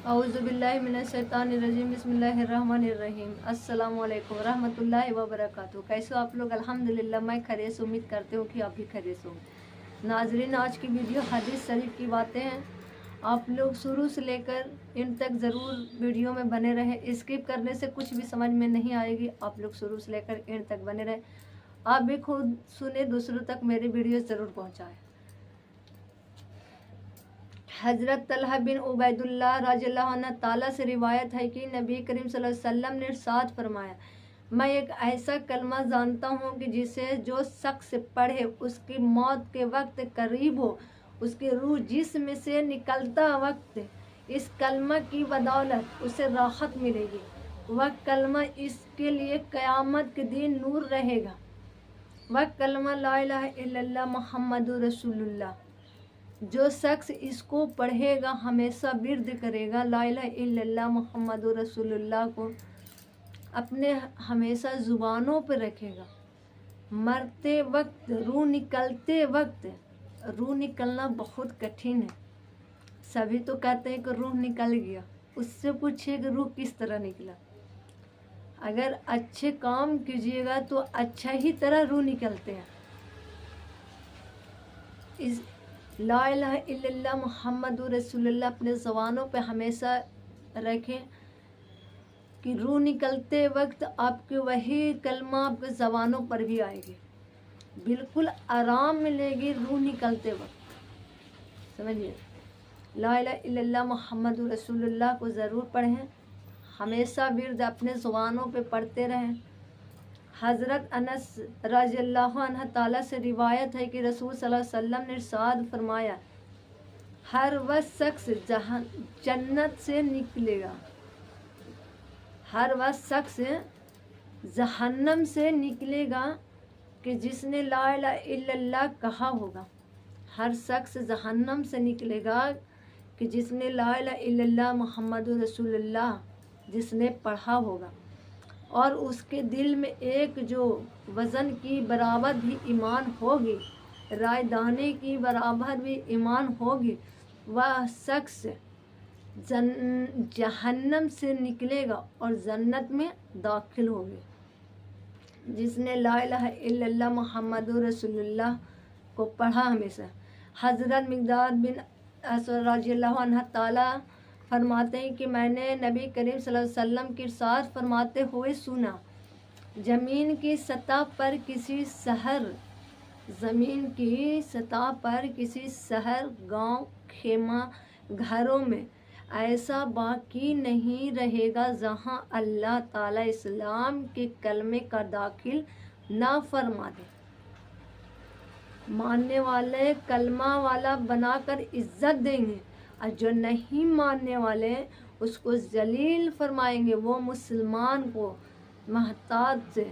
اعوذ باللہ من الشیطان الرجیم بسم اللہ الرحمن الرحیم السلام علیکم ورحمۃ اللہ وبرکاتہ۔ کیسے ہو آپ لوگ؟ الحمدللہ میں خیریت سے، امید کرتے ہوں کہ آپ بھی خیریت سے ہوں۔ ناظرین، آج کی ویڈیو حدیث شریف کی باتیں ہیں۔ آپ لوگ شروع سے لے کر ان تک ضرور ویڈیو میں بنے رہیں، اسکپ کرنے سے کچھ بھی سمجھ میں نہیں آئے گی۔ آپ لوگ شروع سے لے کر ان تک بنے رہیں، آپ بھی خود سنیں، دوسروں تک میری ویڈیو ضرور پہنچائیں۔ حضرت طلحہ بن عبید اللہ رضی اللہ عنہ تعالیٰ سے روایت ہے کہ نبی کریم صلی اللہ علیہ وسلم نے ارشاد فرمایا، میں ایک ایسا کلمہ جانتا ہوں کہ جسے جو شخص پڑھے اس کی موت کے وقت قریب ہو، اس کی روح جسم سے نکلتا وقت اس کلمہ کی بدولت اسے راحت ملے گی۔ وہ کلمہ اس کے لیے قیامت کے دن نور رہے گا۔ وہ کلمہ لا الہ الا اللہ محمد رسول اللہ۔ جو شخص اس کو پڑھے گا، ہمیشہ ورد کرے گا لا الہ الا اللہ محمد رسول اللہ کو، اپنے ہمیشہ زبانوں پہ رکھے گا، مرتے وقت، روح نکلتے وقت، روح نکلنا بہت کٹھن ہے۔ سبھی تو کہتے ہیں کہ روح نکل گیا، اس سے پوچھے کہ روح کس طرح نکلا۔ اگر اچھے کام کیجیے گا تو اچھا ہی طرح روح نکلتے ہیں۔ اس لا الہ الا اللہ محمد رسول اللہ اپنے زبانوں پہ ہمیشہ رکھیں کہ روح نکلتے وقت آپ کی وہی کلمہ آپ کے زبانوں پر بھی آئے گی، بالکل آرام ملے گی روح نکلتے وقت، سمجھیے۔ لا الہ الا اللہ محمد رسول اللہ کو ضرور پڑھیں، ہمیشہ ورد اپنے زبانوں پہ پڑھتے رہیں۔ حضرت انس رضی اللہ عنہ تعالیٰ سے روایت ہے کہ رسول صلی اللہ علیہ وسلم نے ارشاد فرمایا، ہر وہ شخص جنت سے نکلے گا، ہر وہ شخص جہنم سے نکلے گا کہ جس نے لا الہ الا اللہ کہا ہوگا۔ ہر شخص جہنم سے نکلے گا کہ جس نے لا الہ الا اللہ محمد رسول اللہ جس نے پڑھا ہوگا، اور اس کے دل میں ایک جو وزن کی برابر بھی ایمان ہوگی، رائے دانے کی برابر بھی ایمان ہوگی، وہ شخص جہنم سے نکلے گا اور جنت میں داخل ہوگی، جس نے لا الہ الا اللہ محمد رسول اللہ کو پڑھا ہمیشہ۔ حضرت مقداد بن اسود رضی اللہ عنہ تعالیٰ فرماتے ہیں کہ میں نے نبی کریم صلی اللہ علیہ وسلم کی ارشاد فرماتے ہوئے سنا، زمین کی سطح پر کسی شہر، گاؤں، خیمہ گھروں میں ایسا باقی نہیں رہے گا جہاں اللہ تعالیٰ اسلام کے کلمے کا داخل نہ فرما دے۔ ماننے والے کلمہ والا بنا کر عزت دیں گے، اور جو نہیں ماننے والے اس کو ذلیل فرمائیں گے، وہ مسلمان کو محتاج سے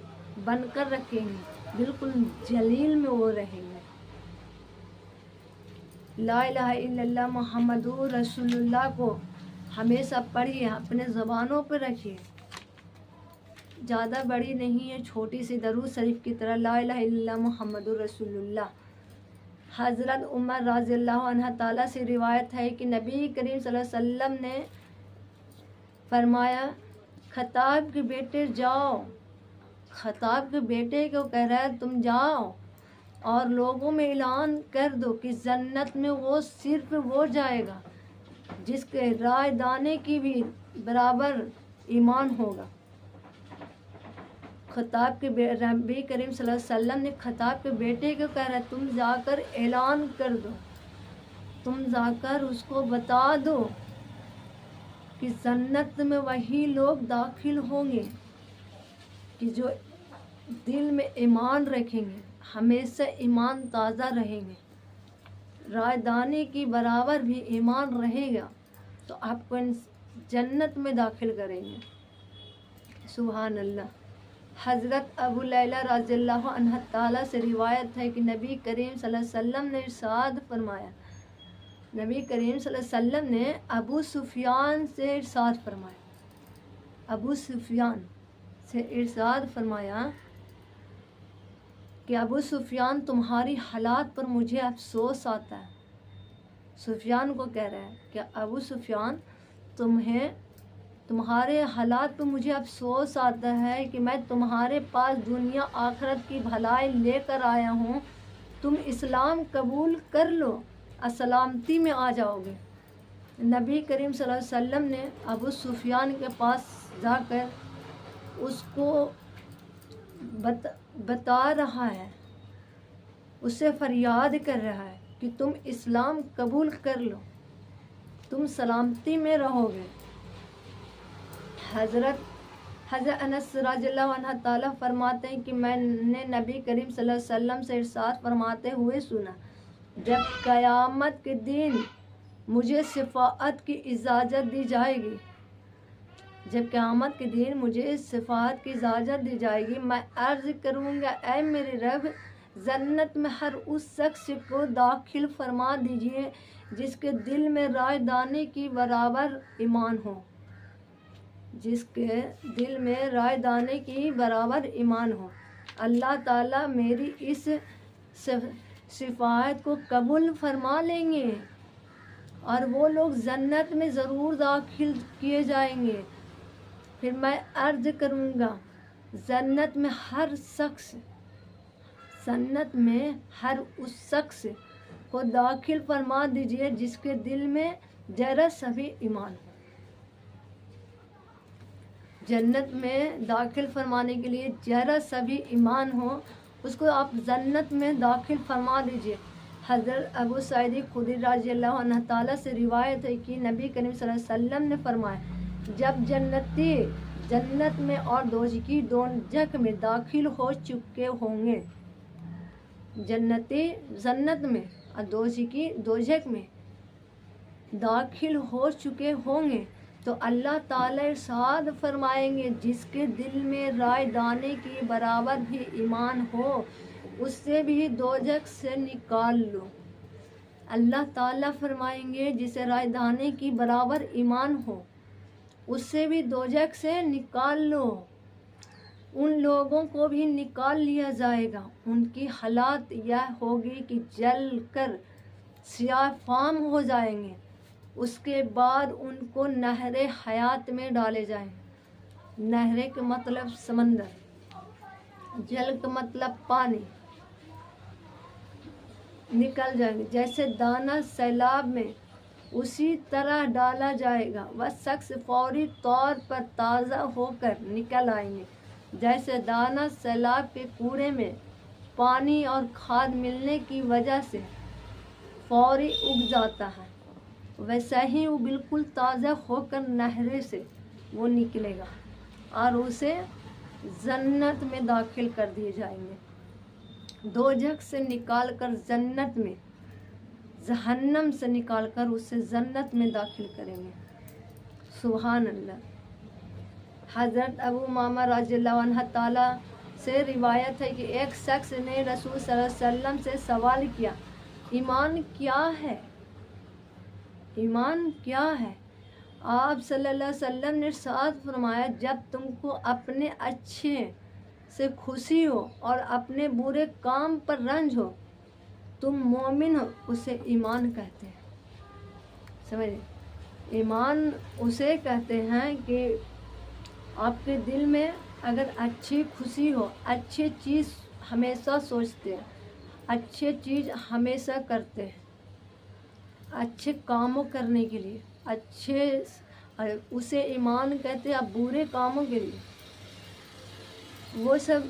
بن کر رکھیں گے، بالکل ذلیل میں وہ رہیں گے۔ لا الہ الا اللہ محمد رسول اللہ کو ہمیشہ پڑھیے، اپنے زبانوں پہ رکھیے۔ زیادہ بڑی نہیں ہے، چھوٹی سی درود شریف کی طرح لا الہ الا اللہ محمد رسول اللہ۔ حضرت عمر رضی اللہ عنہ تعالیٰ سے روایت ہے کہ نبی کریم صلی اللہ علیہ وسلم نے فرمایا، خطاب کے بیٹے جاؤ، خطاب کے بیٹے کو کہہ رہا ہے تم جاؤ اور لوگوں میں اعلان کر دو کہ جنت میں وہ صرف وہ جائے گا جس کے رائے دانے کی بھی برابر ایمان ہوگا۔ خطاب کے نبی کریم صلی اللہ علیہ وسلم نے خطاب کے بیٹے کو کہہ رہا ہے تم جا کر اعلان کر دو، تم جا کر اس کو بتا دو کہ جنت میں وہی لوگ داخل ہوں گے کہ جو دل میں ایمان رکھیں گے، ہمیشہ ایمان تازہ رہیں گے، رائے دانے کی برابر بھی ایمان رہے گا تو آپ کو جنت میں داخل کریں گے۔ سبحان اللہ۔ حضرت ابو لیلہ رضی اللہ عنہ تعالیٰ سے روایت ہے کہ نبی کریم صلی اللہ علیہ وسلم نے ارشاد فرمایا، نبی کریم صلی اللہ علیہ وسلم نے ابو سفیان سے ارشاد فرمایا، ابو سفیان سے ارشاد فرمایا کہ ابو سفیان تمہاری حالات پر مجھے افسوس آتا ہے۔ سفیان کو کہہ رہا ہے کہ ابو سفیان تمہارے حالات پہ مجھے افسوس آتا ہے کہ میں تمہارے پاس دنیا آخرت کی بھلائی لے کر آیا ہوں، تم اسلام قبول کر لو، سلامتی میں آ جاؤ گے۔ نبی کریم صلی اللہ علیہ وسلم نے ابو سفیان کے پاس جا کر اس کو بتا رہا ہے، اسے فریاد کر رہا ہے کہ تم اسلام قبول کر لو، تم سلامتی میں رہو گے۔ حضرت انس رضی اللہ عنہ تعالیٰ فرماتے ہیں کہ میں نے نبی کریم صلی اللہ علیہ وسلم سے ارشاد فرماتے ہوئے سنا، جب قیامت کے دن مجھے شفاعت کی اجازت دی جائے گی، جب قیامت کے دن مجھے شفاعت کی اجازت دی جائے گی، میں عرض کروں گا، اے میرے رب، جنت میں ہر اس شخص کو داخل فرما دیجیے جس کے دل میں رائے دانی کی برابر ایمان ہو، جس کے دل میں رائے دانے کی برابر ایمان ہو۔ اللہ تعالیٰ میری اس شفاعت کو قبول فرما لیں گے اور وہ لوگ جنت میں ضرور داخل کیے جائیں گے۔ پھر میں عرض کروں گا، جنت میں ہر اس شخص کو داخل فرما دیجیے جس کے دل میں ذرا سا بھی ایمان ہو۔ جنت میں داخل فرمانے کے لیے ذرا سا بھی ایمان ہو، اس کو آپ جنت میں داخل فرما دیجیے۔ حضرت ابو سعید خدری رضی اللہ عنہ تعالیٰ سے روایت ہے کہ نبی کریم صلی اللہ علیہ وسلم نے فرمایا، جب جنتی جنت میں اور دوزخی دوزخ میں داخل ہو چکے ہوں گے، جنتی جنت میں اور دوزخی دوزخ میں داخل ہو چکے ہوں گے تو اللہ تعالیٰ ارشاد فرمائیں گے، جس کے دل میں رائے دانے کی برابر بھی ایمان ہو اس سے بھی دوزخ سے نکال لو۔ اللہ تعالیٰ فرمائیں گے، جسے رائے دانے کی برابر ایمان ہو اس سے بھی دوزخ سے نکال لو۔ ان لوگوں کو بھی نکال لیا جائے گا، ان کی حالت یہ ہوگی کہ جل کر سیاہ فام ہو جائیں گے، اس کے بعد ان کو نہر حیات میں ڈالے جائیں۔ نہر کا مطلب سمندر، جل کا مطلب پانی، نکل جائیں گے جیسے دانہ سیلاب میں، اسی طرح ڈالا جائے گا۔ وہ شخص فوری طور پر تازہ ہو کر نکل آئیں گے، جیسے دانہ سیلاب کے کوڑے میں پانی اور کھاد ملنے کی وجہ سے فوری اگ جاتا ہے، ویسے ہی وہ بالکل تازہ ہو کر نہر سے وہ نکلے گا اور اسے جنت میں داخل کر دیے جائیں گے۔ دوزخ سے نکال کر جنت میں، جہنم سے نکال کر اسے جنت میں داخل کریں گے۔ سبحان اللہ۔ حضرت ابو امامہ رضی اللہ عنہ تعالیٰ سے روایت ہے کہ ایک شخص نے رسول صلی اللہ علیہ وسلم سے سوال کیا، ایمان کیا ہے؟ ایمان کیا ہے؟ آپ صلی اللہ علیہ وسلم نے ارشاد فرمایا، جب تم کو اپنے اچھے سے خوشی ہو اور اپنے برے کام پر رنج ہو، تم مومن ہو، اسے ایمان کہتے ہیں۔ سمجھے؟ ایمان اسے کہتے ہیں کہ آپ کے دل میں اگر اچھی خوشی ہو، اچھی چیز ہمیشہ سوچتے ہیں، اچھی چیز ہمیشہ کرتے ہیں، اچھے کاموں کرنے کے لیے، اسے ایمان کہتے ہیں۔ اب برے کاموں کے لیے وہ سب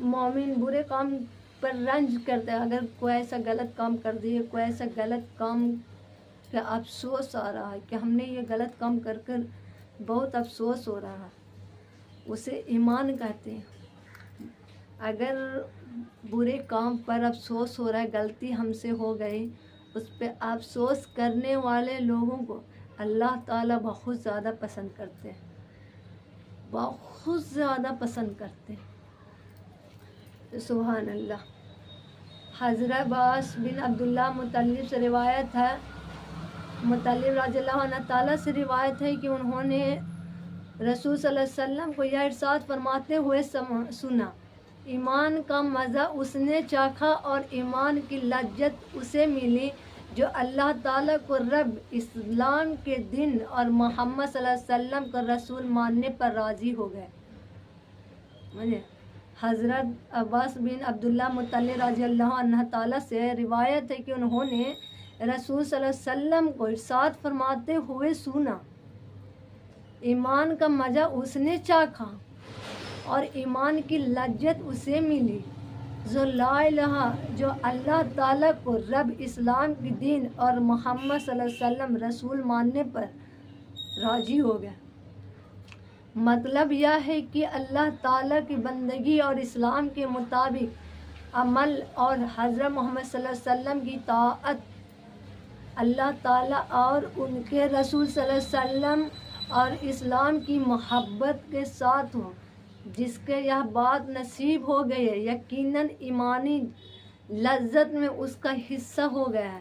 مومن برے کام پر رنج کرتے ہیں۔ اگر کوئی ایسا غلط کام کر دیے، کوئی ایسا غلط کام کا افسوس آ رہا ہے کہ ہم نے یہ غلط کام کر کر بہت افسوس ہو رہا ہے، اسے ایمان کہتے ہیں۔ اگر برے کام پر افسوس ہو رہا ہے، غلطی ہم سے ہو گئی، اس پہ افسوس کرنے والے لوگوں کو اللہ تعالیٰ بہت زیادہ پسند کرتے ہیں، بہت زیادہ پسند کرتے ہیں۔ سبحان اللہ۔ حضرت عباس بن عبداللہ مطلب سے روایت ہے، مطلب رضی اللہ عنہ تعالیٰ سے روایت ہے کہ انہوں نے رسول صلی اللہ علیہ وسلم کو یہ ارشاد فرماتے ہوئے سنا، ایمان کا مزہ اس نے چاکھا اور ایمان کی لذت اسے ملی جو اللہ تعالیٰ کو رب، اسلام کے دین اور محمد صلی اللہ علیہ وسلم کو رسول ماننے پر راضی ہو گئے. حضرت عباس بن عبداللہ مطلع رضی اللہ عنہ تعالیٰ سے روایت ہے کہ انہوں نے رسول صلی اللہ علیہ وسلم کو ارشاد فرماتے ہوئے سنا، ایمان کا مزہ اس نے چاکھا اور ایمان کی لذت اسے ملی جو اللہ تعالیٰ کو رب، اسلام کی دین اور محمد صلی اللہ علیہ وسلم رسول ماننے پر راضی ہو گیا. مطلب یہ ہے کہ اللہ تعالیٰ کی بندگی اور اسلام کے مطابق عمل اور حضرت محمد صلی اللہ علیہ وسلم کی طاعت اللہ تعالیٰ اور ان کے رسول صلی اللہ علیہ وسلم اور اسلام کی محبت کے ساتھ ہو. جس کے یہ بات نصیب ہو گئی ہے یقیناً ایمانی لذت میں اس کا حصہ ہو گیا ہے.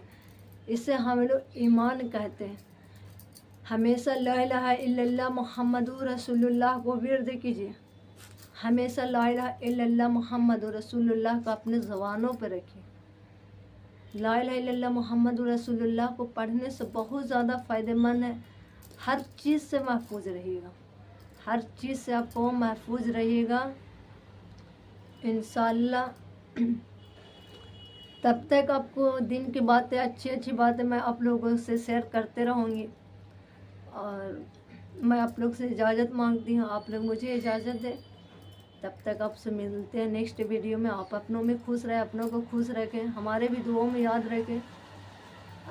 اسے ہم لوگ ایمان کہتے ہیں. ہمیشہ لا الہ الا اللہ محمد رسول اللہ کو ورد کیجیے. ہمیشہ لا الہ الا اللہ محمد رسول اللہ کو اپنے زبانوں پہ رکھیے. لا الہ الا اللہ محمد رسول اللہ کو پڑھنے سے بہت زیادہ فائدہ مند ہے. ہر چیز سے محفوظ رہیے گا، ہر چیز سے آپ کو محفوظ رہیے گا انشاءاللہ. تب تک آپ کو دین کی باتیں، اچھی باتیں میں آپ لوگوں سے شیئر کرتے رہوں گی. اور میں آپ لوگ سے اجازت مانگتی ہوں، آپ لوگ مجھے اجازت دیں. تب تک آپ سے ملتے ہیں نیکسٹ ویڈیو میں. آپ اپنوں میں خوش رہیں، اپنوں کو خوش رکھیں، ہمارے بھی دعاؤں میں یاد رکھیں.